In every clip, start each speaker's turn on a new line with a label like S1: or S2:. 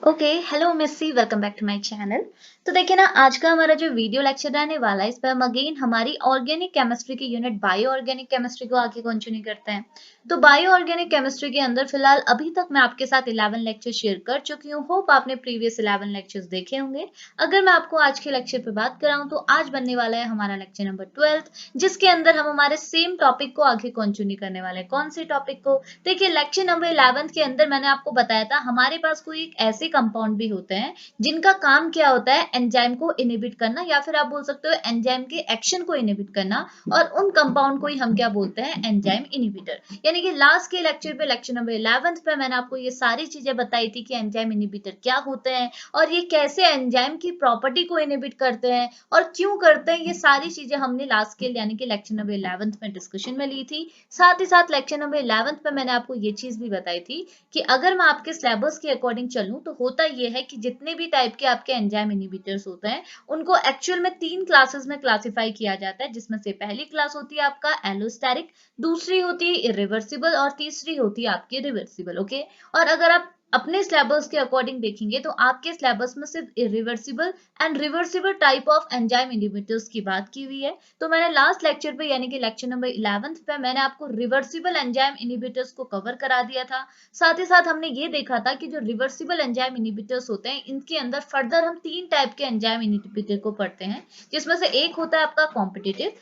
S1: Okay hello मिस्सी welcome back to my channel. तो देखिए ना, आज का हमारा जो वीडियो लेक्चर रहने वाला है, इस पर हम अगेन हमारी ऑर्गेनिक केमिस्ट्री की यूनिट बायो ऑर्गेनिक केमिस्ट्री को आगे कंटिन्यू करते हैं। तो बायो ऑर्गेनिक केमिस्ट्री के अंदर फिलहाल अभी तक मैं आपके साथ 11 लेक्चर शेयर कर चुकी हूँ। होप आपने प्रीवियस 11 लेक्चर्स देखे होंगे। अगर मैं आपको आज के लेक्चर पे बात कराऊँ तो आज बनने वाला है हमारा लेक्चर नंबर 12, जिसके अंदर हम हमारे सेम टॉपिक को आगे कंटिन्यू करने वाले हैं। कौन से टॉपिक को? देखिए, लेक्चर नंबर 11 के अंदर मैंने आपको बताया था हमारे पास कोई एक ऐसे कंपाउंड भी होते हैं जिनका काम क्या होता है, एंजाइम को इनहिबिट करना, या फिर आप बोल सकते हो एंजाइम के एक्शन को इनहिबिट करना। और उन कंपाउंड को ही हम क्या बोलते हैं? Enzyme inhibitor. यानी कि लास्ट के लेक्चर पे, लेक्चर नंबर 11 पे मैंने आपको ये सारी चीजें बताई थी कि एंजाइम इनहिबिटर क्या होते हैं और ये कैसे एंजाइम की प्रॉपर्टी को इनहिबिट करते हैं और क्यों करते हैं। ये सारी चीजें हमने लास्ट के यानी कि लेक्चर नंबर 11 में डिस्कशन में ली थी। साथ ही साथ लेक्चर नंबर 11 पे मैंने आपको ये चीज भी बताई थी कि अगर मैं आपके सिलेबस के अकॉर्डिंग चलूं तो होता ये है कि जितने भी टाइप के आपके एंजाइम इनहिबिटर्स होते हैं उनको एक्चुअल में 3 क्लासेस में क्लासिफाई किया जाता है, जिसमें से पहली क्लास होती है आपका एलोस्टेरिक, दूसरी होती है इरिवर्सिबल और तीसरी होती है आपकी रिवर्सिबल। ओके। और अगर आप अपने सिलेबस के अकॉर्डिंग देखेंगे तो आपके सिलेबस में सिर्फ irreversible and reversible type of enzyme inhibitors की बात की हुई है। तो मैंने लास्ट लेक्चर पे यानी कि लेक्चर नंबर 11 पे मैंने आपको रिवर्सिबल एंजाइम इनहिबिटर्स को कवर करा दिया था। साथ ही साथ हमने ये देखा था कि जो रिवर्सिबल एंजाइम इनहिबिटर्स होते हैं इनके अंदर फर्दर हम 3 टाइप के एंजाइम इनहिबिटर को पढ़ते हैं, जिसमें से एक होता है आपका कॉम्पिटिटिव,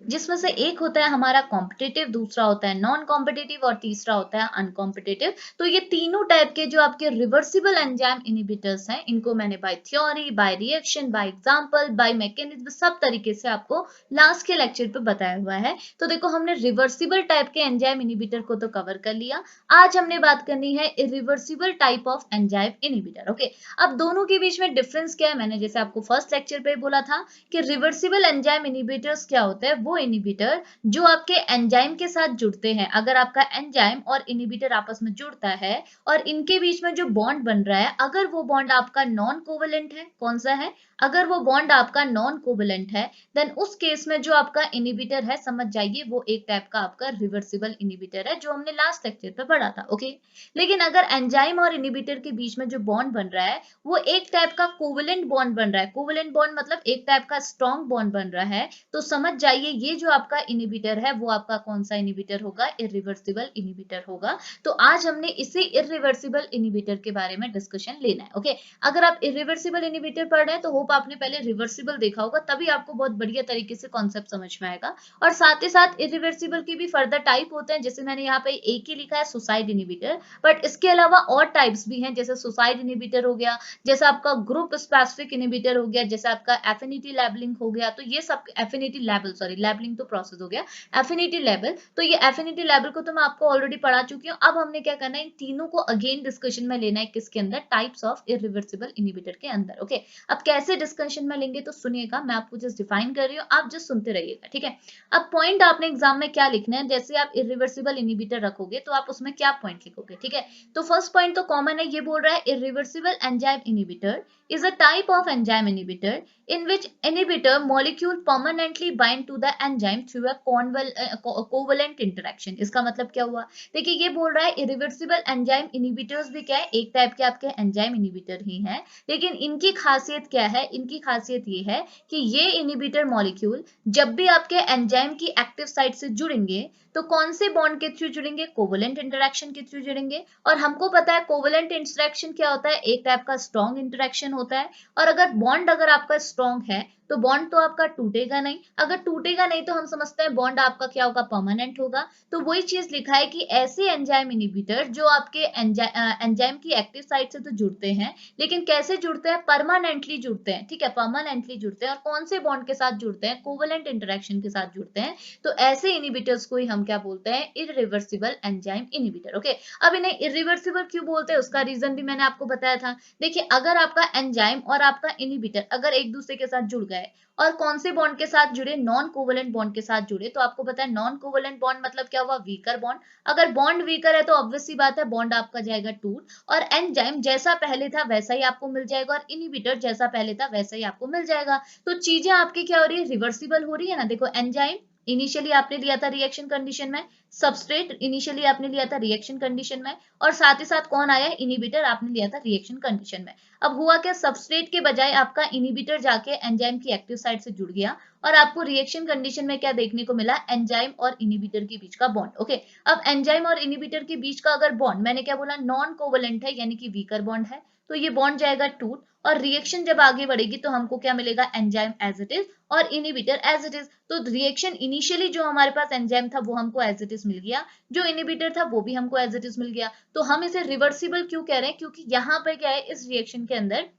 S1: जिसमें से एक होता है हमारा कॉम्पिटिटिव, दूसरा होता है नॉन कॉम्पिटिटिव और तीसरा होता है अनकॉम्पिटिटिव। तो ये तीनों टाइप के जो आपके रिवर्सिबल एंजाइम इनहिबिटर्स हैं, इनको मैंने by theory, by reaction, by example, by mechanism सब तरीके से आपको लास्ट के लेक्चर पे बताया हुआ है। तो देखो, हमने रिवर्सिबल टाइप के एंजाइम इनहिबिटर को तो कवर कर लिया। आज हमने बात करनी है irreversible type of enzyme inhibitor. Okay. अब दोनों के बीच में डिफरेंस क्या है? मैंने जैसे आपको फर्स्ट लेक्चर पे बोला था कि रिवर्सिबल एंजाइम इनहिबिटर्स क्या होते हैं? वो इनहिबिटर जो आपके एंजाइम के साथ जुड़ते हैं। अगर आपका एंजाइम और इनहिबिटर आपस में जुड़ता है और इनके बीच में जो बॉन्ड बन रहा है, अगर वो बॉन्ड आपका नॉन कोवेलेंट है, कौन सा है? अगर वो बॉन्ड आपका नॉन कोवेलेंट है, देन उस केस में जो आपका इनहिबिटर है, समझ जाइए वो एक टाइप का आपका रिवर्सिबल इनहिबिटर है, जो हमने लास्ट लेक्चर पे पढ़ा था। ओके। लेकिन अगर एंजाइम और इनहिबिटर के बीच में जो बॉन्ड बन रहा है वो एक टाइप का कोवेलेंट बॉन्ड बन रहा है, कोवेलेंट बॉन्ड मतलब एक टाइप का स्ट्रॉन्ग बॉन्ड बन रहा है, तो समझ जाइए ये जो आपका इनहिबिटर है वो आपका कौन सा इनहिबिटर होगा? इरिवर्सिबल इनहिबिटर होगा। तो आज हमने इसी इरिवर्सिबल इनहिबिटर के बारे में डिस्कशन लेना है। ओके। अगर आप इरिवर्सिबल इनहिबिटर पढ़ रहे हैं तो होप आपने पहले रिवर्सिबल देखा होगा, तभी आपको बहुत बढ़िया तरीके से कॉन्सेप्ट समझ में आएगा। और साथ ही साथ इरिवर्सिबल की भी फर्दर टाइप होते हैं, जैसे मैंने यहाँ पे एक ही लिखा है सुसाइड इनहिबिटर, बट इसके अलावा और टाइप्स भी हैं, जैसे सुसाइड इनहिबिटर हो गया, जैसा आपका ग्रुप स्पेसिफिक इनहिबिटर हो गया, जैसा आपका एफिनिटी लेबलिंग हो गया। तो ये सब एफिनिटी लेबल, सॉरी लेबलिंग तो प्रोसेस हो गया, एफिनिटी लेबल। तो ये एफिनिटी लेबल को तो मैं आपको ऑलरेडी पढ़ा चुकी हूँ। अब हमने क्या करना है, इन तीनों को अगेन डिस्कशन में लेना है, किसके अंदर? टाइप्स ऑफ इरिवर्सिबल इनहिबिटर के अंदर। ओके। अब कैसे डिस्कशन में लेंगे तो सुनिएगा, मैं आपको जस्ट डिफाइन कर रही हूँ, आप जस्ट सुनते रहिएगा, ठीक है। अब पॉइंट आपने एग्जाम में क्या लिखना है, जैसे आप इरिवर्सिबल इनहिबिटर रखोगे तो आप उसमें क्या पॉइंट लिखोगे, ठीक है। तो फर्स्ट पॉइंट तो कॉमन है, ये बोल रहा है irreversible enzyme inhibitor is a type of enzyme inhibitor in which inhibitor molecule permanently bind to the enzyme through a covalent interaction। इसका मतलब क्या हुआ? देखिए, ये बोल रहा है irreversible enzyme inhibitors भी क्या है? एक टाइप के आपके enzyme inhibitor ही हैं, लेकिन इनकी खासियत क्या है? इनकी खासियत ये है कि ये inhibitor molecule जब भी आपके एंजाइम की एक्टिव साइट से जुड़ेंगे तो कौन से बॉन्ड के थ्रू जुड़ेंगे? कोवेलेंट इंटरेक्शन के थ्रू जुड़ेंगे। और हमको पता है कोवेलेंट इंटरेक्शन क्या होता है? एक टाइप का स्ट्रॉन्ग इंटरेक्शन होता है। और अगर बॉन्ड अगर आपका स्ट्रॉन्ग है तो बॉन्ड तो आपका टूटेगा नहीं, अगर टूटेगा नहीं तो हम समझते हैं बॉन्ड आपका क्या होगा? परमानेंट होगा। तो वही चीज लिखा है कि ऐसे एंजाइम इनहिबिटर जो आपके एंजाइम की एक्टिव साइट से तो जुड़ते हैं, लेकिन कैसे जुड़ते हैं? परमानेंटली जुड़ते हैं, ठीक है, परमानेंटली जुड़ते हैं। और कौन से बॉन्ड के साथ जुड़ते हैं? कोवेलेंट इंटरेक्शन के साथ जुड़ते हैं। तो ऐसे इनहिबिटर्स को ही हम क्या बोलते हैं? Irreversible enzyme inhibitor. ओके। अब इन्हें इरिवर्सिबल क्यों बोलते हैं उसका रीजन भी मैंने आपको बताया था। देखिए, अगर आपका एंजाइम और आपका इनहिबिटर अगर एक दूसरे के साथ जुड़ गए और कौन से बॉन्ड के साथ जुड़े? नॉन कोवेलेंट बॉन्ड के साथ जुड़े, तो आपको पता है नॉन कोवेलेंट बॉन्ड मतलब क्या हुआ? Weaker bond. अगर बॉन्ड वीकर है तो ऑब्वियस सी बात है बॉन्ड आपका जाएगा टूट, और एंजाइम जैसा पहले था वैसा ही आपको मिल जाएगा और इनहिबिटर जैसा पहले था वैसा ही आपको मिल जाएगा। तो चीजें आपकी क्या हो रही है? रिवर्सिबल हो रही है ना। देखो, एंजाइम इनिशियली आपने लिया था रिएक्शन कंडीशन में, सबस्ट्रेट इनिशियली आपने लिया था रिएक्शन कंडीशन में, और साथ ही साथ कौन आया, इनिबिटर आपने लिया था रिएक्शन कंडीशन में। अब हुआ क्या, सबस्ट्रेट के बजाय आपका इनिबिटर जाके एंजाइम की एक्टिव साइट से जुड़ गया, और आपको रिएक्शन कंडीशन में क्या देखने को मिला, एंजाइम और इनिबिटर के बीच का बॉन्ड। ओके, अब एंजाइम और इनिबिटर के बीच का अगर बॉन्ड, मैंने क्या बोला, नॉन कोवलेंट है, यानी कि वीकर बॉन्ड है, तो ये बॉन्ड जाएगा टूट, और रिएक्शन जब आगे बढ़ेगी तो हमको क्या मिलेगा, एंजाइम एज इट इज और इनिबिटर एज इट इज। तो रिएक्शन इनिशियली जो हमारे पास एंजाइम था वो हमको एज इट इज मिल गया, जो इनिबिटर था वो भी हमको एज इट इज मिल गया। तो हम इसे रिवर्सिबल क्यों कह रहे हैं, क्योंकि यहाँ पे क्या है, इस रिएक्शन के अंदर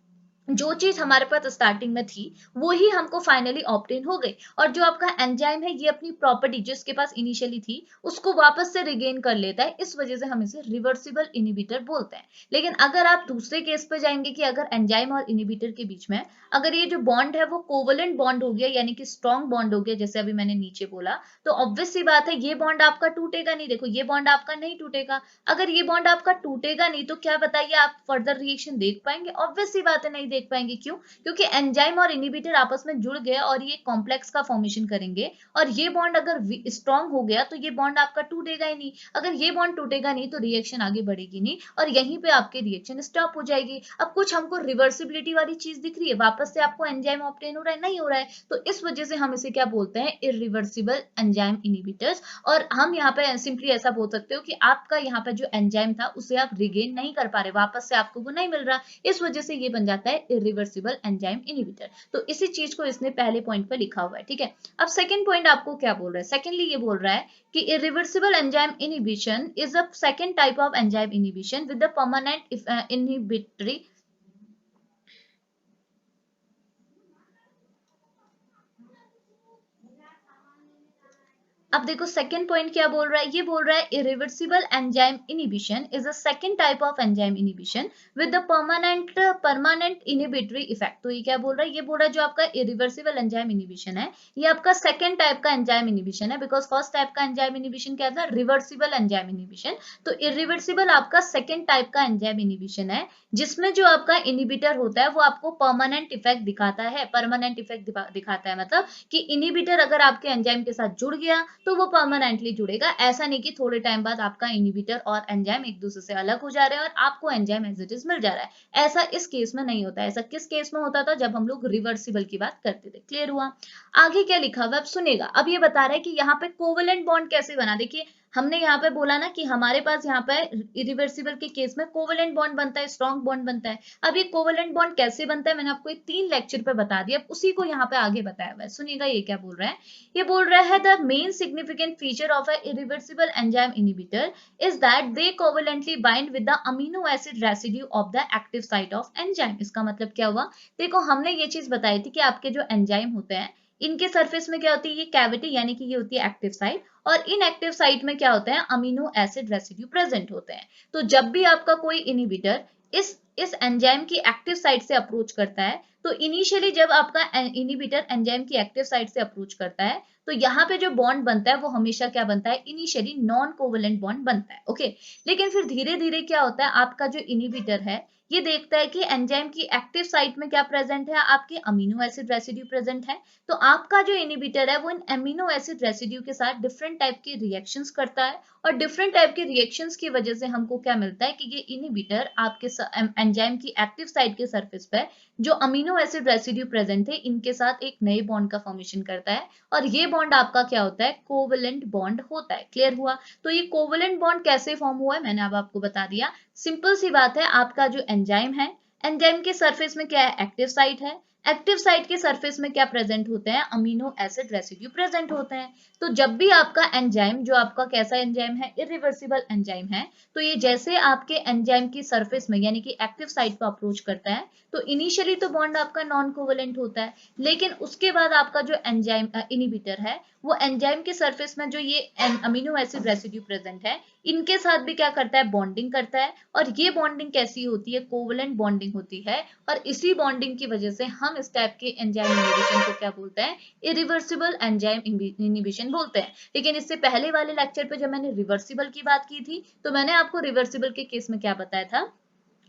S1: जो चीज हमारे पास स्टार्टिंग में थी वो ही हमको फाइनली ऑब्टेन हो गई, और जो आपका एंजाइम है ये अपनी प्रॉपर्टी जो इसके पास इनिशियली थी उसको वापस से रिगेन कर लेता है, इस वजह से हम इसे रिवर्सिबल इनिबिटर बोलते हैं। लेकिन अगर आप दूसरे केस पे जाएंगे कि अगर एंजाइम और इनिबिटर के बीच में अगर ये जो बॉन्ड है वो कोवलेंट बॉन्ड हो गया, यानी कि स्ट्रॉन्ग बॉन्ड हो गया, जैसे अभी मैंने नीचे बोला, तो ऑब्वियस सी बात है ये बॉन्ड आपका टूटेगा नहीं। देखो ये बॉन्ड आपका नहीं टूटेगा, अगर ये बॉन्ड आपका टूटेगा नहीं तो क्या बताइए, आप फर्दर रिएक्शन देख पाएंगे, ऑब्वियस सी बात है नहीं देख पाएंगे। क्यों, क्योंकि एंजाइम और इनिबिटर आपस में जुड़ गए और ये कॉम्प्लेक्स का फॉर्मेशन करेंगे, और ये बॉन्ड अगर स्ट्रॉन्ग हो गया तो ये बॉन्ड आपका टूटेगा ही नहीं। अगर ये बॉन्ड टूटेगा नहीं तो रिएक्शन आगे बढ़ेगी नहीं, और यहीं पे आपके रिएक्शन स्टॉप हो जाएगी। अब कुछ हमको रिवर्सिबिलिटी वाली चीज दिख रही है, वापस से आपको एंजाइम ऑब्टेन हो रहा है, नहीं हो रहा है, तो इस वजह से हम इसे क्या बोलते हैं, इरिवर्सिबल एंजाइम इनिबिटर्स। और हम यहाँ पे सिंपली ऐसा बोल सकते हो कि आपका यहाँ पे जो एंजाइम था उसे आप रिगेन नहीं कर पा रहे, वापस से आपको वो नहीं मिल रहा, इस वजह से ये बन जाता है इरिवर्सिबल एंजाइम इनिबिटर। तो इसी चीज को इसने पहले पॉइंट पर लिखा हुआ है, ठीक है। अब सेकंड पॉइंट आपको क्या बोल रहा है, सेकेंडली ये बोल रहा है कि irreversible enzyme inhibition is a second type of enzyme inhibition with the permanent inhibitory. अब देखो सेकंड पॉइंट क्या बोल रहा है, ये बोल रहा है irreversible enzyme inhibition is a second type of enzyme inhibition with the permanent inhibitory effect. तो ये क्या बोल रहा है, ये बोल रहा है जो आपका इरिवर्सिबल एंजाइम इनिबिशन है ये आपका सेकंड टाइप का एंजाइम इनिबिशन है, बिकॉज फर्स्ट टाइप का एंजाइम इनिबिशन क्या था, रिवर्सिबल एंजाइम इनिबिशन। तो इरिवर्सिबल आपका सेकंड टाइप का एंजाइम इनिबिशन है, जिसमें जो आपका इनिबिटर होता है वो आपको परमानेंट इफेक्ट दिखाता है। परमानेंट इफेक्ट दिखाता है मतलब कि इनिबिटर अगर आपके एंजाइम के साथ जुड़ गया तो वो परमानेंटली जुड़ेगा, ऐसा नहीं कि थोड़े टाइम बाद आपका इनिबिटर और एंजाइम एक दूसरे से अलग हो जा रहे हैं और आपको एंजाइम एज इट इज मिल जा रहा है। ऐसा इस केस में नहीं होता। ऐसा किस केस में होता था, जब हम लोग रिवर्सिबल की बात करते थे। क्लियर हुआ। आगे क्या लिखा हुआ अब सुनेगा। अब ये बता रहा है कि यहाँ पे कोवेलेंट बॉन्ड कैसे बना, देखिए हमने यहाँ पे बोला ना कि हमारे पास यहाँ पे इरिवर्सिबल के केस में कोवेलेंट बॉन्ड बनता है, स्ट्रॉन्ग बॉन्ड बनता है। अब ये कोवेलेंट बॉन्ड कैसे बनता है मैंने आपको 3 लेक्चर पे बता दिया, उसी को यहाँ पे आगे बताया हुआ है। सुनिएगा ये क्या बोल रहा है, ये बोल रहा है the main significant feature of a irreversible enzyme inhibitor is that they covalently bind with the amino acid residue of the active site of enzyme. इसका मतलब क्या हुआ, देखो हमने ये चीज बताई थी कि आपके जो एंजाइम होते हैं इनके सरफेस में क्या होती है, ये कैविटी यानी कि ये होती है एक्टिव साइट, और इन एक्टिव साइट में क्या होता है, अमीनो एसिड रेसिड्यू प्रेजेंट होते हैं। तो जब भी आपका कोई इनिबिटर इस एंजाइम की एक्टिव साइट से अप्रोच करता है, तो इनिशियली जब आपका इनिबिटर एंजाइम की एक्टिव साइट से अप्रोच करता है तो यहाँ पे जो बॉन्ड बनता है वो हमेशा क्या बनता है, इनिशियली नॉन कोवेलेंट बॉन्ड बनता है। ओके, लेकिन फिर धीरे धीरे क्या होता है, आपका जो इनिबिटर है ये देखता है कि एंजाइम की एक्टिव साइट में क्या प्रेजेंट है, आपके अमीनो एसिड रेसिड्यू प्रेजेंट है। तो आपका जो इनिबिटर है वो इन अमीनो एसिड रेसिड्यू के साथ डिफरेंट टाइप के रिएक्शंस करता है, और डिफरेंट टाइप के रिएक्शंस की वजह से हमको क्या मिलता है कि ये इनिबिटर आपके एंजाइम की एक्टिव साइट के सरफेस पर जो अमीनो एसिड रेसिड्यू प्रेजेंट है इनके साथ एक नए बॉन्ड का फॉर्मेशन करता है, और ये बॉन्ड आपका क्या होता है, कोवेलेंट बॉन्ड होता है। क्लियर हुआ। तो ये कोवेलेंट बॉन्ड कैसे फॉर्म हुआ है मैंने अब आपको बता दिया। सिंपल सी बात है, आपका जो एंजाइम है एंजाइम के सरफेस में क्या है, एक्टिव साइट है, एक्टिव साइट के सरफेस में क्या प्रेजेंट होते हैं, अमीनो एसिड रेसिड्यू प्रेजेंट होते हैं। तो जब भी आपका एंजाइम, जो आपका कैसा एंजाइम है, इरिवर्सिबल एंजाइम है, तो ये जैसे आपके एंजाइम की सरफेस में यानी कि एक्टिव साइट को अप्रोच करता है तो इनिशियली तो बॉन्ड आपका नॉन कोवेलेंट होता है, लेकिन उसके बाद आपका जो एंजाइम इनिबिटर है वो एंजाइम के सरफेस में जो ये अमीनो एसिड रेसिड्यू प्रेजेंट है इनके साथ भी क्या करता है, बॉन्डिंग करता है। और ये बॉन्डिंग कैसी होती है, कोवेलेंट बॉन्डिंग होती है, और इसी बॉन्डिंग की वजह से हम इस टाइप के एंजाइम इनिबिशन को क्या बोलते हैं, इरिवर्सिबल एंजाइम इनिबिशन बोलते हैं। लेकिन इससे पहले वाले लेक्चर पे जब मैंने रिवर्सिबल की बात की थी तो मैंने आपको रिवर्सिबल के केस में क्या बताया था,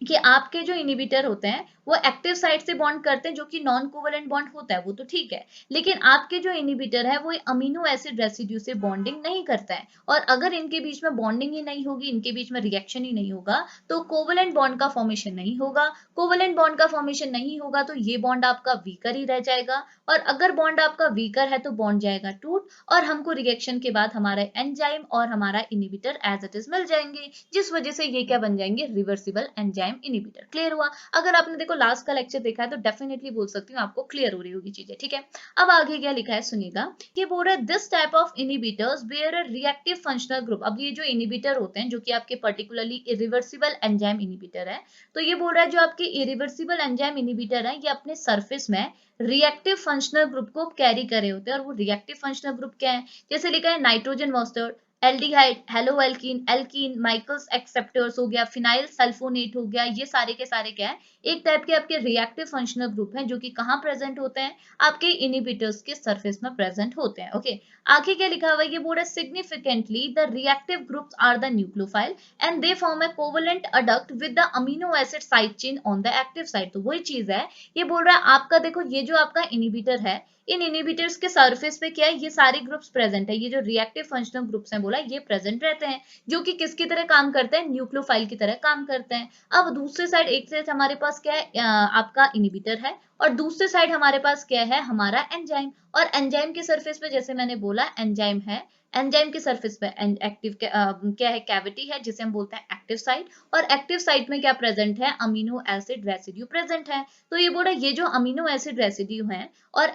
S1: कि आपके जो इनिबिटर होते हैं वो एक्टिव साइट से बॉन्ड करते हैं, जो कि नॉन कोवलेंट बॉन्ड होता है, वो तो ठीक है, लेकिन आपके जो इनिबिटर है वो अमीनो एसिड रेसिड्यू से बॉन्डिंग नहीं करता है। और अगर इनके बीच में बॉन्डिंग ही नहीं होगी, इनके बीच में रिएक्शन ही नहीं होगा, तो कोवलेंट बॉन्ड का फॉर्मेशन नहीं होगा। कोवलेंट बॉन्ड का फॉर्मेशन नहीं होगा तो ये बॉन्ड आपका वीकर ही रह जाएगा, और अगर बॉन्ड आपका वीकर है तो बॉन्ड जाएगा टूट, और हमको रिएक्शन के बाद हमारा एंजाइम और हमारा इनिबिटर एज इट इज मिल जाएंगे, जिस वजह से ये क्या बन जाएंगे, रिवर्सिबल एंजाइम इनिबिटर। क्लियर हुआ? अगर आपने देखो लास्ट का लेक्चर देखा है तो डेफिनेटली बोल सकती हूँ आपको क्लियर हो रही होगी चीजें, ठीक है। अब आगे क्या लिखा है सुनिएगा, ये बोल रहा है this type of inhibitors bear a reactive functional group. अब ये जो इनिबिटर होते हैं जो कि आपके पर्टिकुलरली इरिवर्सिबल एंजाइम इनिबिटर है, तो ये बोल रहा है जो आपके इरिवर्सिबल एंजाइम इनिबिटर है ये अपने सरफेस में रिएक्टिव फंक्शनल ग्रुप को कैरी करे होते हैं। और वो रिएक्टिव फंक्शनल ग्रुप क्या है, जैसे लिखा है nitrogen mustard, aldehyde, halo alkene, alkene, Michaels acceptors हो गया, फिनाइल सल्फोनेट हो गया, ये सारे के सारे क्या है, एक टाइप के आपके रिएक्टिव फंक्शनल ग्रुप हैं जो कि कहाँ प्रेजेंट होते हैं, आपके इनिबिटर्स के सरफेस में प्रेजेंट होते हैं। ओके, आगे क्या लिखा हुआ है, ये बोल रहा है significantly the reactive groups are the nucleophile and they form a covalent adduct with the amino acid side chain on the active side. तो वही चीज है, ये बोल रहा है आपका देखो ये जो आपका इनिबिटर है, इन इनिबिटर्स के सरफेस पे क्या है, ये सारे ग्रुप्स प्रेजेंट है, ये जो रिएक्टिव फंक्शनल ग्रुप्स हैं बोला ये प्रेजेंट रहते हैं, जो कि किसकी तरह काम करते हैं, न्यूक्लियोफाइल की तरह काम करते हैं। अब दूसरे साइड एक साइड हमारे पास क्या है, आपका इनिबिटर है, और दूसरे साइड हमारे पास क्या है, हमारा एंजाइम। और एंजाइम के सरफेस पे जैसे मैंने बोला एंजाइम है, एंजाइम के सरफेस पे एक्टिव क्या है, कैविटी है जिसे हम बोलते हैं एक्टिव साइट, और एक्टिव साइट में क्या प्रेजेंट है, अमीनो एसिड रेसिड्यू प्रेजेंट है। तो ये बोला ये जो अमीनो एसिड रेसिड्यू है और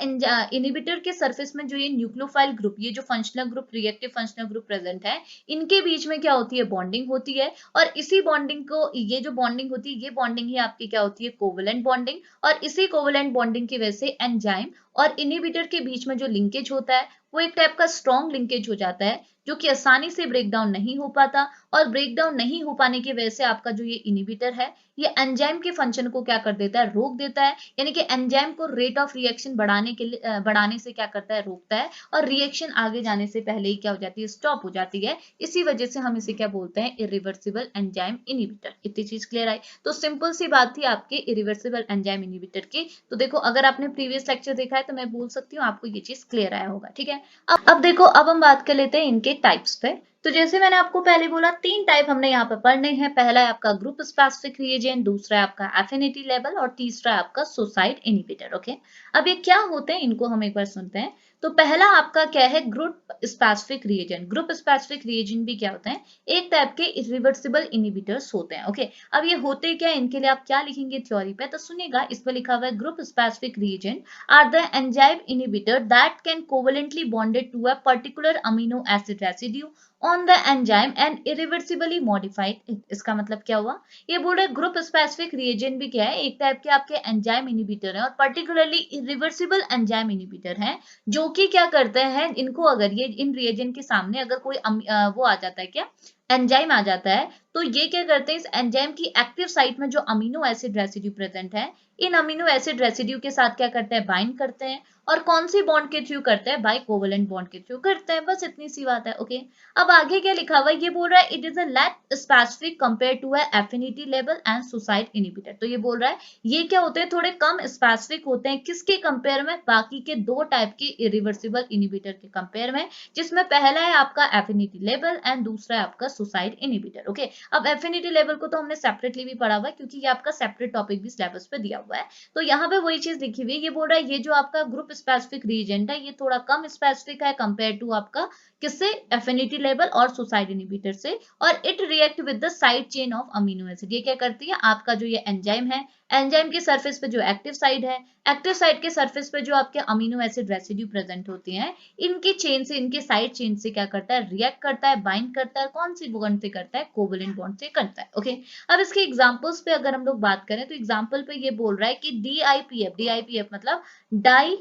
S1: इनिबिटर के सरफेस में जो ये न्यूक्लियोफाइल ग्रुप, ये जो functional group, reactive functional group present है, इनके बीच में क्या होती है, बॉन्डिंग होती है। और इसी बॉन्डिंग को, ये जो बॉन्डिंग होती है, ये बॉन्डिंग ही आपकी क्या होती है, कोवलेंट बॉन्डिंग। और इसी कोवलेंट बॉन्डिंग की वजह से एंजाइम और इनिबिटर के बीच में जो लिंकेज होता है वो एक टाइप का स्ट्रॉन्ग लिंकेज हो जाता है, जो कि आसानी से ब्रेक डाउन नहीं हो पाता। और ब्रेक डाउन नहीं हो पाने की वजह से आपका जो ये इनिबिटर है ये एंजाइम के फंक्शन को क्या कर देता है, रोक देता है, यानी कि एंजाइम को रेट ऑफ रिएक्शन बढ़ाने के लिए बढ़ाने से क्या करता है, रोकता है, और रिएक्शन आगे जाने से पहले ही क्या हो जाती है, स्टॉप हो जाती है। इसी वजह से हम इसे क्या बोलते हैं, इरिवर्सिबल एंजाइम इनिबिटर। इतनी चीज क्लियर आई? तो सिंपल सी बात थी आपके इरिवर्सिबल एंजाइम इनिबिटर की। तो देखो अगर आपने प्रीवियस लेक्चर देखा है तो मैं बोल सकती हूँ आपको ये चीज क्लियर आया होगा, ठीक है। अब देखो, अब हम बात कर लेते हैं इनके टाइप्स पे। तो जैसे मैंने आपको पहले बोला, तीन टाइप हमने यहाँ पे पढ़ने हैं। पहला है आपका ग्रुप स्पेसिफिक रिएजेंट, दूसरा है आपका एफिनिटी लेवल, और तीसरा है आपका सुसाइड इनिबिटर। ओके, अब ये क्या होते हैं इनको हम एक बार सुनते हैं। तो पहला आपका क्या है, group specific reagent. Group specific reagent भी क्या होते हैं, एक टाइप के इरिवर्सिबल इनिबिटर्स होते हैं। ओके, अब ये होते क्या है, इनके लिए आप क्या लिखेंगे थ्योरी पे, तो सुनिएगा, इस पे लिखा हुआ है group specific reagent are the enzyme inhibitor that can covalently bonded to a particular amino acid residue on the enzyme and irreversibly modified it। इसका मतलब क्या हुआ, ये बोल रहे ग्रुप स्पेसिफिक रिएजेंट भी क्या है, एक टाइप के आपके एंजाइम इनिबिटर है, और पर्टिकुलरली इरिवर्सिबल एंजाइम इनिबिटर है, जो कि क्या करते हैं, इनको अगर ये इन रिएजेंट के सामने अगर कोई वो आ जाता है, क्या एंजाइम आ जाता है, तो ये क्या करते हैं, इस एंजाइम की एक्टिव साइट में जो अमीनो एसिड रेसिड्यू प्रेजेंट है, इन अमीनो एसिड रेसिड्यू के साथ क्या करते हैं, बाइंड करते हैं। और कौन सी बॉन्ड के थ्रू करते हैं, बाय कोवेलेंट बॉन्ड के थ्रू करते हैं। बस इतनी सी बात है। ओके, अब आगे क्या लिखा हुआ है, ये बोल रहा है it is a less specific compare to a affinity level and suicide inhibitor. तो ये बोल रहा है ये क्या होते हैं, थोड़े कम स्पेसिफिक होते हैं, किसके कंपेयर में, बाकी के दो टाइप के इरिवर्सिबल इनिबिटर के कंपेयर में, जिसमें पहला है आपका एफिनिटी लेवल एंड दूसरा है आपका सुसाइड इनिबिटर। ओके, अब एफिनिटी लेवल को तो हमने सेपरेटली भी पढ़ा हुआ है, क्योंकि ये आपका सेपरेट टॉपिक भी सिलेबस पे दिया हुआ है। तो यहाँ पे वही चीज लिखी हुई है, ये बोल रहा है ये जो आपका ग्रुप स्पेसिफिक रीजेंट है ये थोड़ा कम स्पेसिफिक है कंपेयर टू आपका किससे, एफिनिटी लेवल और सुसाइड इनिबिटर से। और it react with the side chain of amino acid. ये क्या करती है, आपका जो ये एंजाइम है, एंजाइम के सरफेस पे जो एक्टिव साइड है, एक्टिव साइड के सरफेस पे जो आपके अमीनो एसिड रेसिड्यू प्रेजेंट होती हैं, इनकी चेन से, इनके साइड चेन से क्या करता है, रिएक्ट करता है, बाइंड करता है। कौन सी बॉन्ड से करता है, कोवेलेंट बॉन्ड से करता है। ओके, अब इसके एग्जांपल्स पे अगर हम लोग बात करें तो एग्जांपल पे ये बोल रहा है कि डीआईपीएफ, डीआईपीएफ मतलब डाई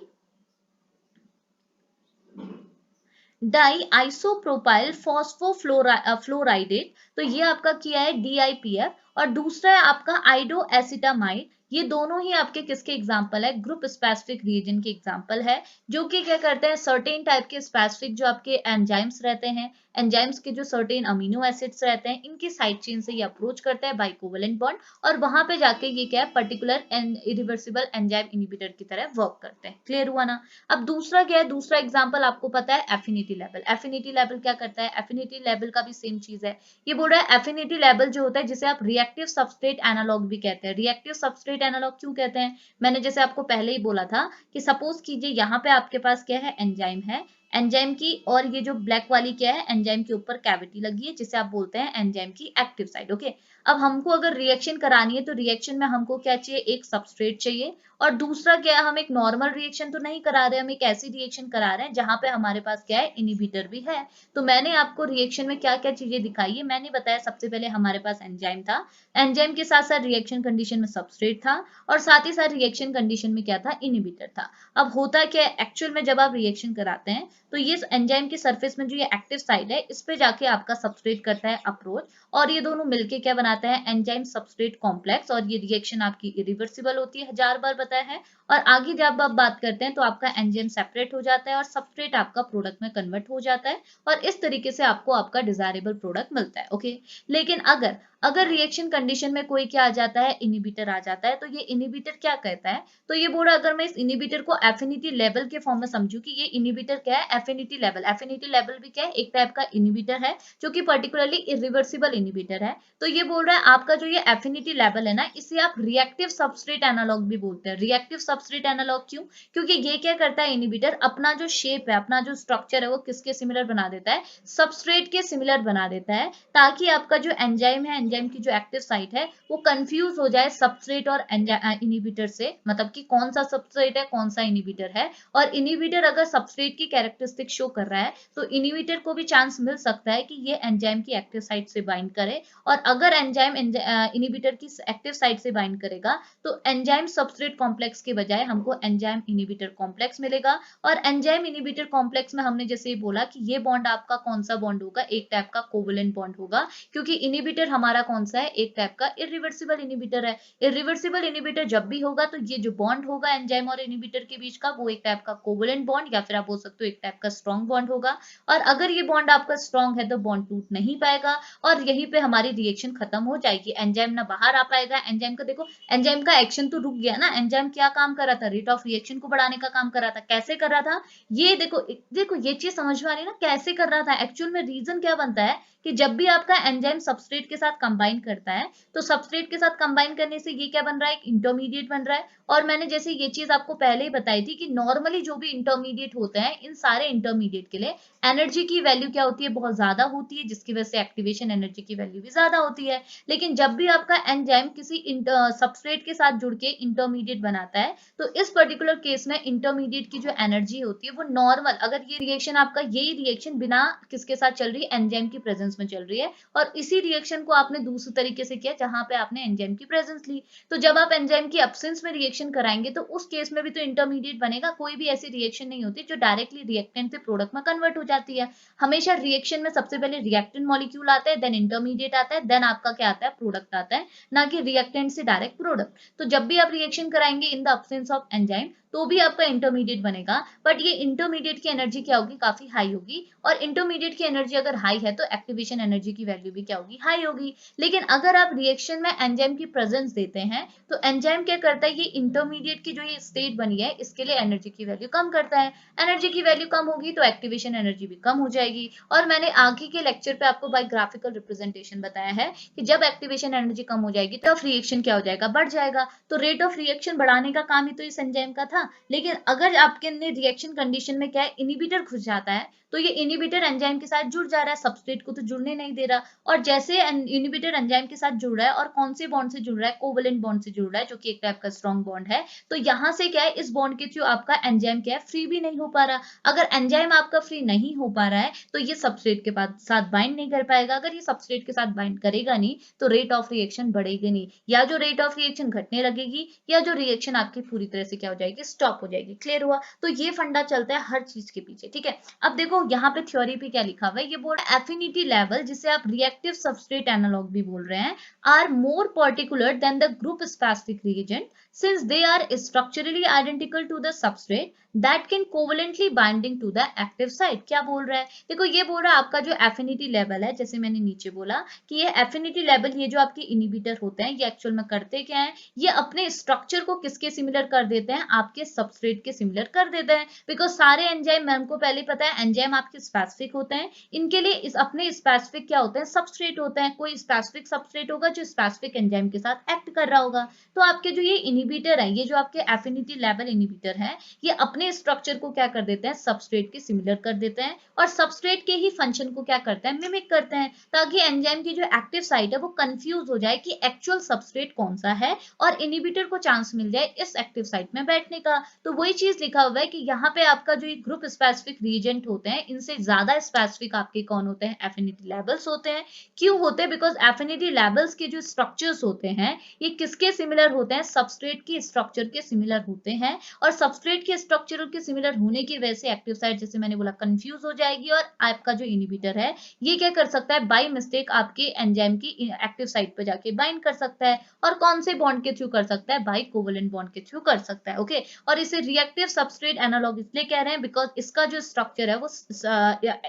S1: डाई आइसोप्रोपाइल फॉस्फोफ्लोराइडेट। तो ये आपका किया है डीआईपीएफ, और दूसरा है आपका आइडोएसिटामाइड। ये दोनों ही आपके किसके एग्जाम्पल है, ग्रुप स्पेसिफिक रिएजेंट के एग्जाम्पल है, जो कि क्या करते हैं, सर्टेन टाइप के स्पेसिफिक जो आपके एंजाइम्स रहते हैं, एंजाइम्स के जो सर्टेन अमीनो एसिड्स रहते हैं, इनकी साइड चेन से ये अप्रोच करता है बाय कोवेलेंट बॉन्ड, और वहां पे जाके ये क्या है, particular and irreversible enzyme inhibitor की तरह वर्क करते हैं। क्लियर हुआ ना। अब दूसरा क्या है, दूसरा एग्जाम्पल आपको पता है एफिनिटी लेवल। एफिनिटी लेवल क्या करता है, एफिनिटी लेवल का भी सेम चीज है। ये बोल रहा है एफिनिटी लेवल जो होता है, जिसे आप रिएक्टिव सबस्ट्रेट एनालॉग भी कहते हैं। रिएक्टिव सबस्ट्रेट एनालॉग क्यों कहते हैं, मैंने जैसे आपको पहले ही बोला था कि सपोज कीजिए यहाँ पे आपके पास क्या है, एंजाइम है, एंजाइम की, और ये जो ब्लैक वाली क्या है, एंजाइम के ऊपर कैविटी लगी है, जिसे आप बोलते हैं एंजाइम की एक्टिव साइड। ओके, अब हमको अगर रिएक्शन करानी है तो रिएक्शन में हमको क्या चाहिए, एक सबस्ट्रेट चाहिए, और दूसरा क्या है, हम एक नॉर्मल रिएक्शन तो नहीं करा रहे, हम एक ऐसी रिएक्शन करा रहे हैं जहां पे हमारे पास क्या है, इनिबिटर भी है। तो मैंने आपको रिएक्शन में क्या क्या चीजें दिखाई है, मैंने बताया सबसे पहले हमारे पास एंजाइम था, एंजाइम के साथ साथ रिएक्शन कंडीशन में सबस्ट्रेट था, और साथ ही साथ रिएक्शन कंडीशन में क्या था, इनिबिटर था। अब होता क्या है एक्चुअल में, जब आप रिएक्शन कराते हैं तो ये एंजाइम की सरफेस में जो ये एक्टिव साइड है, इस पे जाके आपका सबस्ट्रेट करता है अप्रोच, और ये दोनों मिलके क्या बनाता है, एंजाइम सबस्ट्रेट कॉम्प्लेक्स, और ये रिएक्शन आपकी इरिवर्सिबल होती है, 1000 बार बताया है। और आगे जब आप बात करते हैं तो आपका एंजाइम सेपरेट हो जाता है और सबस्ट्रेट आपका प्रोडक्ट में कन्वर्ट हो जाता है, और इस तरीके से आपको आपका डिजायरेबल प्रोडक्ट मिलता है। ओके, लेकिन अगर अगर रिएक्शन कंडीशन में कोई क्या आ जाता है, इनिबिटर आ जाता है, तो ये इनिबिटर क्या कहता है, तो ये बोला, अगर मैं इस इनिबिटर को एफिनिटी लेवल के फॉर्म में समझू कि ये इनिबिटर क्या है, एफिनिटी लेवल। एफिनिटी लेवल भी क्या है, एक टाइप का इनिबिटर है, जो कि पर्टिकुलरली इरिवर्सिबल इनिबिटर है। तो ये बोल रहा है आपका जो ये एफिनिटी लेवल है ना, इसे आप रिएक्टिव सबस्ट्रेट एनालॉग भी बोलते हैं। रिएक्टिव सबस्ट्रेट एनालॉग क्यों, क्योंकि ये क्या करता है, इनिबिटर अपना जो शेप है, अपना जो स्ट्रक्चर है, वो किसके सिमिलर बना देता है, सबस्ट्रेट के सिमिलर बना देता है, ताकि आपका जो एंजाइम है, एंजाइम की जो एक्टिव साइट है, वो कंफ्यूज हो जाए सबस्ट्रेट और इनिबिटर से, मतलब कि कौन सा सबस्ट्रेट है, कौन सा इनिबिटर है। और इनिबिटर अगर सबस्ट्रेट की कैरेक्टरिस्टिक शो कर रहा है, तो इनिबिटर को भी चांस मिल सकता है कि ये एंजाइम की एक्टिव साइट से बाइंड करे, और अगर एंजाइम इनिबिटर की एक्टिव साइट से बाइंड करेगा, तो एंजाइम सबस्ट्रेट कॉम्प्लेक्स के बजाय हमको एंजाइम इनिबिटर कॉम्प्लेक्स मिलेगा। और एंजाइम इनिबिटर कॉम्प्लेक्स में हमने जैसे बोला कि ये बॉन्ड आपका कौन सा बॉन्ड होगा, एक टाइप का कोवेलेंट बॉन्ड होगा, क्योंकि इनिबिटर हमारा कौन सा है, एक टाइप का इरिवर्सिबल इनिबिटर है। इरिवर्सिबल इनिबिटर जब भी होगा, तो ये जो बॉन्ड होगा एंजाइम और इनिबिटर के बीच का, वो एक टाइप का कोवेलेंट बॉन्ड, या फिर आप बोल सकते हो एक टाइप का स्ट्रॉन्ग बॉन्ड होगा। और अगर ये बॉन्ड आपका स्ट्रॉन्ग है, तो बॉन्ड टूट नहीं पाएगा, और यहीं पे हमारी रिएक्शन खत्म हो जाएगी, एंजाइम ना बाहर आ पाएगा। एंजाइम का देखो, एंजाइम का एक्शन तो रुक गया ना। एंजाइम क्या काम कर रहा था, रेट ऑफ रिएक्शन को बढ़ाने का काम कर रहा था। कैसे कर रहा था, ये देखो, देखो ये चीज समझ में आ रही है ना, कैसे कर रहा था एक्चुअल में। रीजन क्या बनता है कि जब भी आपका एंजाइम सबस्ट्रेट के साथ कंबाइन करता है, तो सबस्ट्रेट के साथ कंबाइन करने से ये क्या बन रहा है, एक इंटरमीडिएट बन रहा है। और मैंने जैसे ये चीज आपको पहले ही बताई थी कि नॉर्मली जो भी इंटरमीडिएट होते हैं, इन सारे इंटरमीडिएट के लिए एनर्जी की वैल्यू क्या होती है, बहुत ज्यादा होती है, जिसकी वजह से एक्टिवेशन एनर्जी की वैल्यू भी ज्यादा होती है। लेकिन जब भी आपका एंजाइम किसी सबस्ट्रेट के साथ जुड़ के इंटरमीडिएट बनाता है, तो इस पर्टिकुलर केस में इंटरमीडिएट की जो एनर्जी होती है, वो नॉर्मल, अगर ये रिएक्शन आपका, यही रिएक्शन बिना किसके साथ चल रही है, एंजाइम की प्रेजेंस में चल रही है, और इसी रिएक्शन को आपने दूसरे तरीके से किया जहां पे आपने एंजाइम की प्रेजेंस ली। तो जब आप एंजाइम की एब्सेंस में रिएक्शन कराएंगे, तो उस केस में भी तो इंटरमीडिएट बनेगा। कोई भी ऐसी रिएक्शन नहीं होती जो डायरेक्टली रिएक्टेंट से प्रोडक्ट में कन्वर्ट हो जाती है। हमेशा रिएक्शन में सबसे पहले रिएक्टेंट मॉलिक्यूल आता है, देन इंटरमीडिएट आता है, देन आपका क्या आता है, प्रोडक्ट आता है, ना कि रिएक्टेंट से डायरेक्ट प्रोडक्ट। तो जब भी आप रिएक्शन कराएंगे in the absence of enzyme, तो भी आपका इंटरमीडिएट बनेगा, बट ये इंटरमीडिएट की एनर्जी क्या होगी, काफी हाई होगी। और इंटरमीडिएट की एनर्जी अगर हाई है, तो एक्टिवेशन एनर्जी की वैल्यू भी क्या होगी, हाई होगी। लेकिन अगर आप रिएक्शन में एंजाइम की प्रेजेंस देते हैं, तो एंजाइम क्या करता है, ये इंटरमीडिएट की जो ये स्टेट बनी है, इसके लिए एनर्जी की वैल्यू कम करता है। एनर्जी की वैल्यू कम होगी, तो एक्टिवेशन एनर्जी भी कम हो जाएगी। और मैंने आगे के लेक्चर पे आपको बाय ग्राफिकल रिप्रेजेंटेशन बताया है कि जब एक्टिवेशन एनर्जी कम हो जाएगी, तो रिएक्शन क्या हो जाएगा, बढ़ जाएगा। तो रेट ऑफ रिएक्शन बढ़ाने का काम ही तो इस एंजाइम का था। लेकिन अगर आपके रिएक्शन कंडीशन में क्या है, इनिबिटर घुस जाता है, तो ये इनिबिटर एंजाइम के साथ जुड़ जा रहा है, सबस्ट्रेट को तो जुड़ने नहीं दे रहा। और जैसे इनिबिटर एंजाइम के साथ जुड़ रहा है, और कौन से बॉन्ड से जुड़ रहा है, कोवेलेंट बॉन्ड से जुड़ रहा है, जो कि एक टाइप का स्ट्रॉन्ग बॉन्ड है। तो यहाँ से क्या है, इस बॉन्ड के थ्रू आपका एंजाइम क्या है, फ्री भी नहीं हो पा रहा। अगर एंजाइम आपका फ्री नहीं हो पा रहा है, तो ये सबस्ट्रेट के साथ बाइंड नहीं कर पाएगा। अगर ये सबस्ट्रेट के साथ बाइंड करेगा नहीं, तो रेट ऑफ रिएक्शन बढ़ेगी नहीं, या जो रेट ऑफ रिएक्शन घटने लगेगी, या जो रिएक्शन आपकी पूरी तरह से क्या हो जाएगी, स्टॉप हो जाएगी। क्लियर हुआ। तो ये फंडा चलता है हर चीज के पीछे, ठीक है। अब देखो देखो यहाँ पे थ्योरी पे क्या लिखा हुआ है, ये बोल एफिनिटी लेवल, जिसे आप रिएक्टिव सबस्ट्रेट एनालॉग भी बोल रहे हैं, are more particular than the group specific reagent since they are structurally identical to the substrate that can covalently binding to the active site। क्या बोल रहा है, देखो ये बोल रहा है आपका जो एफिनिटी लेवल है, जैसे मैंने नीचे बोला कि ये एफिनिटी लेवल, ये जो आपके इनिबिटर होते हैं, ये एक्चुअल में करते क्या है, ये अपने स्ट्रक्चर को किसके सिमिलर कर देते हैं, आपके सबस्ट्रेट के सिमिलर कर देते हैं। बिकॉज सारे एंजाइम, मैम को पहले पता है एंजाइम आपके स्पेसिफिक होते हैं, इनके लिए इस अपने स्पेसिफिक क्या होते हैं, सबस्ट्रेट होते हैं। कोई स्पेसिफिक सबस्ट्रेट होगा जो स्पेसिफिक एंजाइम के साथ एक्ट कर रहा होगा। तो आपके जो ये इनिबिटर है, ये जो आपके एफिनिटी लेवल इनिबिटर है, ये अपने स्ट्रक्चर को क्या कर देते हैं, सबस्ट्रेट के सिमिलर कर देते हैं, और सबस्ट्रेट के ही फंक्शन को क्या करते हैं, मिमिक करते हैं, ताकि एंजाइम की जो एक्टिव साइट है वो कंफ्यूज हो जाए कि एक्चुअल सबस्ट्रेट कौन सा है, और इनिबिटर को चांस मिल जाए इस एक्टिव साइट में बैठने का। तो वही चीज लिखा हुआ है कि यहाँ पे आपका जो ग्रुप स्पेसिफिक रीजेंट होते हैं, इनसे ज्यादा स्पेसिफिक आपके कौन होते हैं, एफिनिटी लेवल्स होते हैं। क्यों होते हैं, बिकॉज एफिनिटी लेवल्स के जो स्ट्रक्चर्स होते हैं, ये किसके सिमिलर होते हैं, सबस्ट्रेट के स्ट्रक्चर के सिमिलर होते हैं, और सबस्ट्रेट के स्ट्रक्चर के सिमिलर होने की वजह से एक्टिव साइट, जैसे मैंने बोला, कंफ्यूज हो जाएगी, और आपका जो इनिबिटर है ये क्या कर सकता है, बाय मिस्टेक आपके एंजाइम की एक्टिव साइट पर जाके बाइंड कर सकता है, और कौन से बॉन्ड के थ्रू कर सकता है, बाय कोवेलेंट बॉन्ड के थ्रू कर सकता है। ओके, और इसे रिएक्टिव सबस्ट्रेट एनालॉग इसलिए कह रहे हैं बिकॉज इसका जो स्ट्रक्चर है वो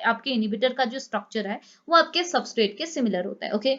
S1: आपके इनिबिटर का जो स्ट्रक्चर है वो आपके सबस्ट्रेट के सिमिलर होता है। ओके,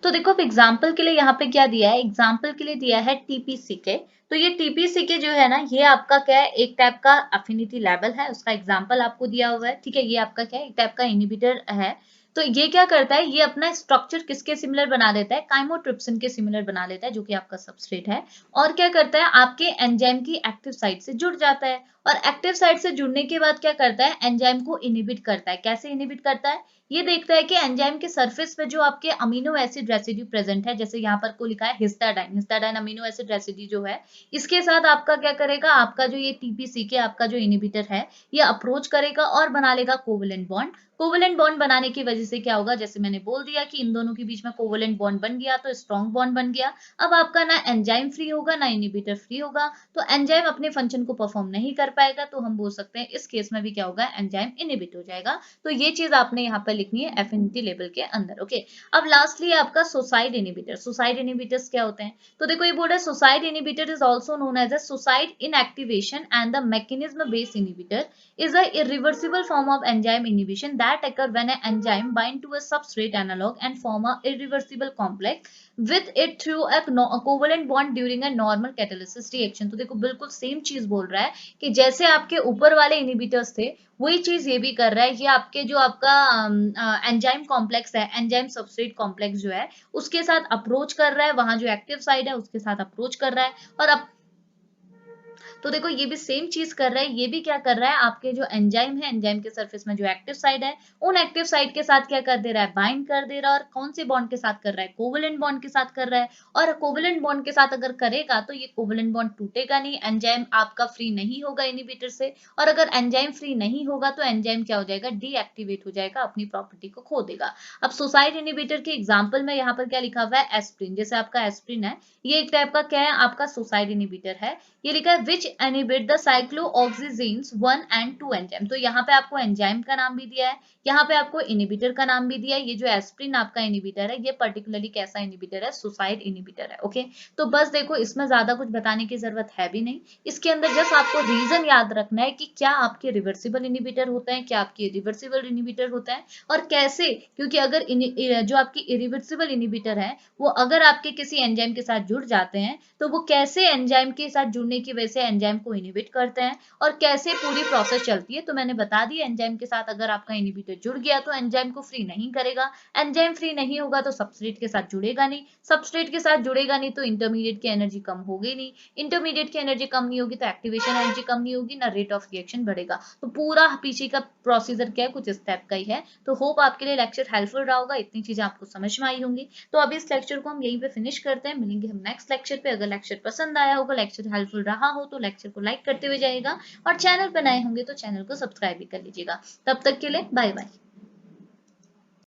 S1: तो देखो एग्जाम्पल के लिए यहाँ पे क्या दिया है, एग्जाम्पल के लिए दिया है टीपीसीके। तो ये टीपीसीके जो है ना, ये आपका क्या है, एक टाइप का अफिनिटी लेवल है, उसका एग्जाम्पल आपको दिया हुआ है। ठीक है, ये आपका क्या है, एक टाइप का इनिबिटर है। तो ये क्या करता है, ये अपना स्ट्रक्चर किसके सिमिलर बना देता है, काइमोट्रिप्सिन के सिमिलर बना देता है, जो कि आपका सबस्ट्रेट है, और क्या करता है, आपके एंजाइम की एक्टिव साइट से जुड़ जाता है, और एक्टिव साइट से जुड़ने के बाद क्या करता है, एंजाइम को इनिबिट करता है। कैसे इनिबिट करता है, ये देखता है कि एंजाइम के सरफेस पे जो आपके अमीनो एसिड रेसिड्यू प्रेजेंट है, जैसे यहाँ पर को लिखा है हिस्टाडाइन, हिस्टाडाइन अमीनो एसिड रेसिड्यू जो है, इसके साथ आपका क्या करेगा, आपका जो ये टीपीसीके आपका जो इनिबिटर है, ये अप्रोच करेगा और बना लेगा कोवेलेंट बॉन्ड। कोवेलेंट बॉन्ड बनाने की वजह से क्या होगा, जैसे मैंने बोल दिया कि इन दोनों के बीच में कोवेलेंट बॉन्ड बन गया, तो स्ट्रॉन्ग बॉन्ड बन गया। अब आपका ना एंजाइम फ्री होगा ना इनिबिटर फ्री होगा, तो एंजाइम अपने फंक्शन को परफॉर्म नहीं कर पाएगा, तो हम बोल सकते हैं इस केस में भी क्या होगा, एंजाइम इनिबिट हो जाएगा। तो ये चीज आपने यहाँ पर लिखनी है एफिनिटी लेवल के अंदर। ओके, अब लास्टली आपका सुसाइड इनिबिटर। सुसाइड इनिबिटर्स क्या होते हैं, तो देखो ये बोल रहा है suicide inhibitor is also known as a suicide inactivation and the mechanism based inhibitor is a irreversible form of enzyme inhibition that occur when an enzyme bind to a substrate analog and form a irreversible complex with it through a covalent bond during a normal catalysis reaction। तो देखो बिल्कुल same चीज बोल रहा है कि जैसे आपके ऊपर वाले इनिबिटर्स थे, वही चीज ये भी कर रहा है। ये आपके जो आपका एंजाइम कॉम्प्लेक्स है, एंजाइम सबस्ट्रेट कॉम्प्लेक्स जो है, उसके साथ अप्रोच कर रहा है, वहां जो एक्टिव साइड है उसके साथ अप्रोच कर रहा है, और अब तो देखो ये भी सेम चीज कर रहा है। ये भी क्या कर रहा है, आपके जो एंजाइम है, एंजाइम के सरफेस में जो एक्टिव साइड है, उन एक्टिव साइड के साथ क्या कर दे रहा है, बाइंड कर दे रहा है, और कौन से बॉन्ड के साथ कर रहा है, कोवेलेंट बॉन्ड के साथ कर रहा है। और कोवेलेंट बॉन्ड के साथ अगर करेगा तो ये कोवेलेंट बॉन्ड टूटेगा नहीं, एंजाइम आपका फ्री नहीं होगा इनिबिटर से, और अगर एंजाइम फ्री नहीं होगा तो एंजाइम क्या हो जाएगा, डीएक्टिवेट हो जाएगा, अपनी प्रॉपर्टी को खो देगा। अब सुसाइड इनिबिटर के एग्जाम्पल में यहाँ पर क्या लिखा हुआ है, एस्प्रिन। जैसे आपका एस्प्रिन है, ये एक टाइप का क्या है, आपका सुसाइड इनिबिटर है। ये लिखा है विच इनिबिट द साइक्लोऑक्सीजेंस 1 and 2 एंजाइम। तो यहाँ पे आपको एंजाइम का नाम भी दिया है, यहाँ पे आपको इनिबिटर का नाम भी दिया है। ये जो एस्प्रिन आपका इनिबिटर है, ये पर्टिकुलरली कैसा इनिबिटर है, सुसाइड इनिबिटर है। ओके, तो बस देखो इसमें ज्यादा कुछ बताने की जरूरत है भी नहीं। इसके अंदर जस्ट आपको रीजन याद रखना है कि क्या आपके रिवर्सिबल इनिबिटर होते हैं, क्या आपके रिवर्सिबल इनिबिटर होता है, और कैसे, क्योंकि अगर जो आपकी इरिवर्सिबल इनिबिटर है वो अगर आपके किसी एंजाइम के साथ जुड़ जाते हैं, तो वो कैसे एंजाइम के साथ जुड़ने की वजह से एंजाइम को इनिबिट करते हैं, और कैसे पूरी प्रोसेस चलती है। तो मैंने बता दिया, एंजाइम के साथ अगर आपका इनिबिटर जुड़ गया तो एंजाइम को फ्री नहीं करेगा, एंजाइम फ्री नहीं होगा तो सबस्ट्रेट के साथ जुड़ेगा नहीं, सबस्ट्रेट के साथ जुड़ेगा नहीं तो इंटरमीडिएट की एनर्जी कम होगी नहीं, इंटरमीडिएट की एनर्जी कम नहीं होगी तो एक्टिवेशन एनर्जी कम नहीं होगी, ना रेट ऑफ रिएक्शन बढ़ेगा। तो पूरा पीछे का प्रोसीजर क्या है, कुछ इस टाइप का ही है। तो होप आपके लिए लेक्चर हेल्पफुल रहा होगा, इतनी चीजें आपको समझ में आई होंगी। तो अभी इस लेक्चर को हम यहीं पे फिनिश करते हैं, मिलेंगे हम नेक्स्ट लेक्चर पे। अगर लेक्चर पसंद आया होगा, लेक्चर हेल्पफुल रहा हो, तो लेक्चर को लाइक करते हुए जाइएगा, और चैनल पर नए होंगे तो चैनल को सब्सक्राइब भी कर लीजिएगा। तब तक के लिए बाय बाय।